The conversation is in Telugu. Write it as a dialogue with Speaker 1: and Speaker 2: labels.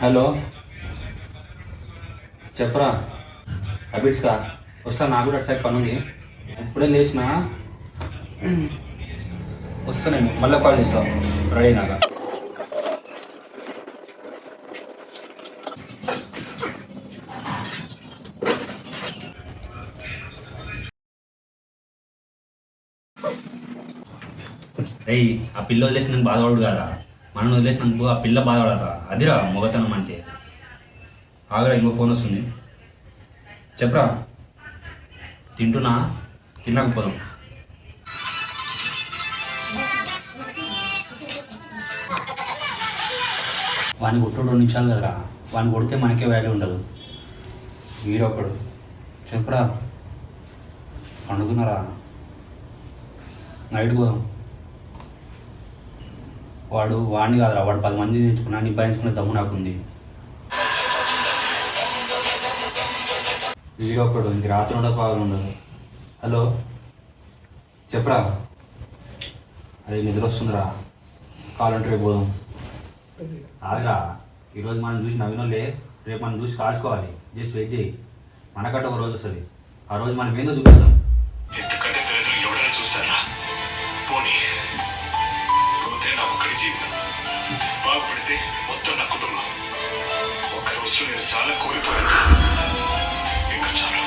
Speaker 1: హలో, చెప్పరా. హ్యాబిట్స్కా వస్తా, నాకు కూడా అటు సైడ్ పని ఉంది. ఇప్పుడే లేచిన, వస్తా. నేను మళ్ళీ కాల్ చేస్తాను రెడీ అయినాక. రేయ్, ఆ పిల్ల వదిలేసి నేను బాధపడు కదా, మనం వదిలేసినందుకు ఆ పిల్ల బాధపడరా, అదిరా మొగతనం అంటే. ఆగరా, ఇంకో ఫోన్ వస్తుంది. చెప్పరా. తింటున్నా, తినకపోదాం. వాడిని కొట్టు 2 నిమిషాలు కదరా, వాడిని కొడితే మనకే వాల్యూ ఉండదు. వీడొకడు. చెప్పరా. పండుకున్నారా? నైట్ పోదాం. వాడిని కాదురా, వాడు 10 మంది తెచ్చుకున్నా, నిబ్బాయించుకునే దమ్ము నాకుంది. వీడొకడు, ఇంక రాత్రి ఉండదు, పగలు ఉండదు. హలో, చెప్పరా. అరే నిద్ర వస్తుందిరా, కావాలంటే రేపు పోదాం. ఆగరా, ఈరోజు మనం చూసి నవ్వినోళ్ళే రేపు మనం చూసి కాల్చుకోవాలి. జస్ట్ వెయిట్ చేయి, మనకంటే ఒక రోజు వస్తుంది. ఆ రోజు మనం ఏందో చూపిద్దాం.
Speaker 2: ఎందుకంటే దరిద్రులు ఎవరైనా చూస్తారా? పోనీ పోతే నా ఒక్కడి జీవితం బాగుపడితే మొత్తం నా కుటుంబం. ఒక్క రోజులో నేను చాలా కోల్పోయాను. ఇంకా చాలా